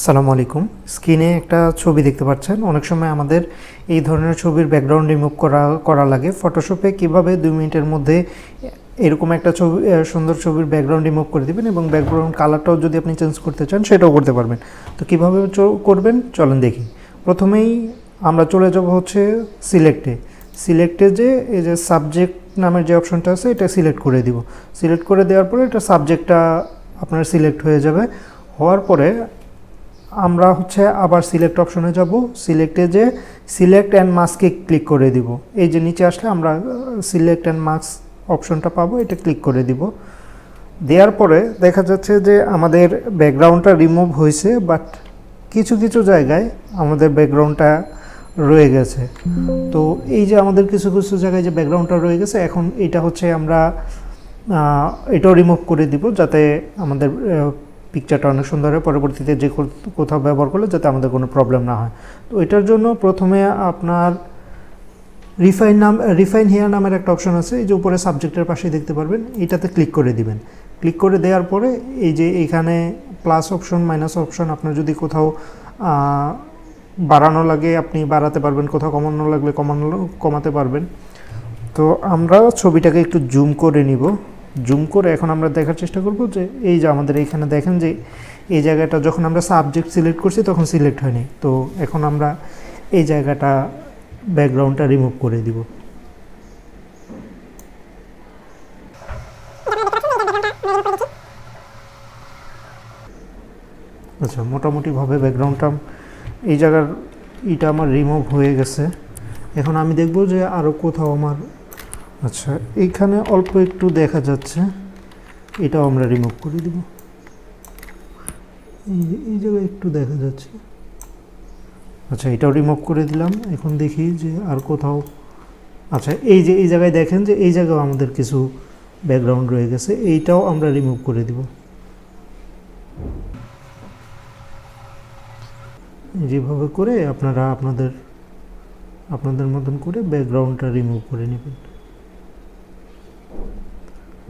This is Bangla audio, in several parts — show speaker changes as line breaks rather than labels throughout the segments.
আসসালামু আলাইকুম। স্ক্রিনে একটা ছবি দেখতে পাচ্ছেন। অনেক সময় আমাদের এই ধরনের ছবির ব্যাকগ্রাউন্ড রিমুভ করা লাগে। ফটোশপে কিভাবে 2 মিনিটের মধ্যে এরকম একটা ছবি সুন্দর ছবির ব্যাকগ্রাউন্ড রিমুভ করে দিবেন এবং ব্যাকগ্রাউন্ড কালারটাও যদি আপনি চেঞ্জ করতে চান সেটাও করতে পারবেন। তো কিভাবে করবেন চলেন দেখি। প্রথমেই আমরা চলে যাব হচ্ছে সিলেক্টে যে এই যে সাবজেক্ট নামের যে অপশনটা আছে এটা সিলেক্ট করে দিব। সিলেক্ট করে দেওয়ার পরে এটা সাবজেক্টটা আপনার সিলেক্ট হয়ে যাবে। হওয়ার পরে আমরা হচ্ছে আবার সিলেক্ট অপশনে যাব। সিলেক্টে যে সিলেক্ট অ্যান্ড মাস্কে ক্লিক করে দিব। এই যে নিচে আসলে আমরা সিলেক্ট অ্যান্ড মাস্ক অপশনটা পাবো, এটা ক্লিক করে দিব। দেওয়ার পরে দেখা যাচ্ছে যে আমাদের ব্যাকগ্রাউন্ডটা রিমুভ হয়েছে, বাট কিছু কিছু জায়গায় আমাদের ব্যাকগ্রাউন্ডটা রয়ে গেছে। তো এই যে আমাদের কিছু কিছু জায়গায় যে ব্যাকগ্রাউন্ডটা রয়ে গেছে, এখন এটা হচ্ছে আমরা এটাও রিমুভ করে দিব যাতে আমাদের পিকচারটা অনেক সুন্দর হয়, পরবর্তীতে যে কোথাও ব্যবহার করলে যাতে আমাদের কোনো প্রবলেম না হয়। তো এটার জন্য প্রথমে আপনার রিফাইন হেয়ার নামের একটা অপশন আছে, এই যে উপরে সাবজেক্টের পাশে দেখতে পারবেন, এটাতে ক্লিক করে দিবেন। ক্লিক করে দেওয়ার পরে এই যে এখানে প্লাস অপশন মাইনাস অপশন, আপনার যদি কোথাও বাড়ানো লাগে আপনি বাড়াতে পারবেন, কোথাও কমানো লাগলে কমাতে পারবেন। তো আমরা ছবিটাকে একটু জুম করে নিব। জুম করে এখন আমরা দেখার চেষ্টা করব যে এই যে আমাদের এখানে দেখেন যে এই জায়গাটা যখন আমরা সাবজেক্ট সিলেক্ট করছি তখন সিলেক্ট হয়নি। তো এখন আমরা এই জায়গাটা ব্যাকগ্রাউন্ডটা রিমুভ করে দিব। আচ্ছা, মোটামুটিভাবে ব্যাকগ্রাউন্ডটা এই জায়গার এটা আমার রিমুভ হয়ে গেছে। এখন আমি দেখব যে আরও কোথাও আমার, আচ্ছা এইখানে অল্প একটু দেখা যাচ্ছে, এটাও আমরা রিমুভ করে দিব। এই জায়গায় একটু দেখা যাচ্ছে, আচ্ছা এটাও রিমুভ করে দিলাম। এখন দেখি যে আর কোথাও, আচ্ছা এই যে এই জায়গায় দেখেন যে এই জায়গাও আমাদের কিছু ব্যাকগ্রাউন্ড রয়ে গেছে, এইটাও আমরা রিমুভ করে দিব। যেভাবে করে আপনারা আপনাদের মতন করে ব্যাকগ্রাউন্ডটা রিমুভ করে নেবেন,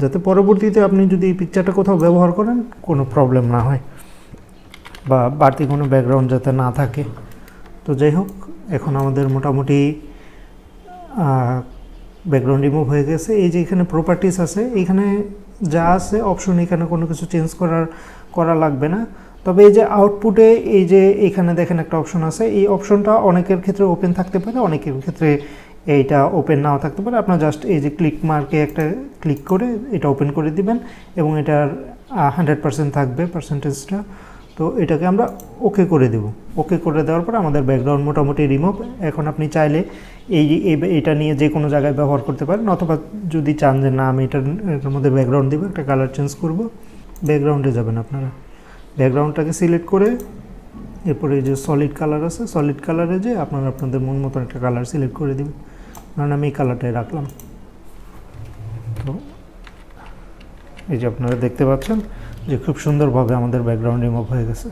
যাতে পরবর্তীতে আপনি যদি এই পিকচারটা কোথাও ব্যবহার করেন কোনো প্রবলেম না হয় বা বাড়তি কোনো ব্যাকগ্রাউন্ড যাতে না থাকে। তো যাই হোক, এখন আমাদের মোটামুটি ব্যাকগ্রাউন্ড রিমুভ হয়ে গেছে। এই যে এখানে প্রপার্টিস আছে, এইখানে যা আছে অপশন, এখানে কোনো কিছু চেঞ্জ করা লাগবে না। তবে এই যে আউটপুটে এই যে এখানে দেখেন একটা অপশন আছে, এই অপশনটা অনেকের ক্ষেত্রে ওপেন থাকতে পারে, অনেকের ক্ষেত্রে এইটা ওপেন নাও থাকতে পারে। আপনার জাস্ট এই যে ক্লিক মার্কে একটা ক্লিক করে এটা ওপেন করে দিবেন এবং এটার 100% থাকবে পার্সেন্টেজটা। তো এটাকে আমরা ওকে করে দেব। ওকে করে দেওয়ার পর আমাদের ব্যাকগ্রাউন্ড মোটামুটি রিমুভ। এখন আপনি চাইলে এটা নিয়ে যে কোনো জায়গায় ব্যবহার করতে পারেন, অথবা যদি চান যে না আমি এটার মধ্যে ব্যাকগ্রাউন্ড দেবো, একটা কালার চেঞ্জ করব, ব্যাকগ্রাউন্ডে যাবেন আপনারা। ব্যাকগ্রাউন্ডটাকে সিলেক্ট করে এরপরে যে সলিড কালার আছে, সলিড কালারে যে আপনারা আপনাদের মন মতন একটা কালার সিলেক্ট করে দেবেন। কারণ আমি এই কালারটাই রাখলাম। তো এই যে আপনারা দেখতে পাচ্ছেন যে খুব সুন্দরভাবে আমাদের ব্যাকগ্রাউন্ড রিমুভ হয়ে গেছে।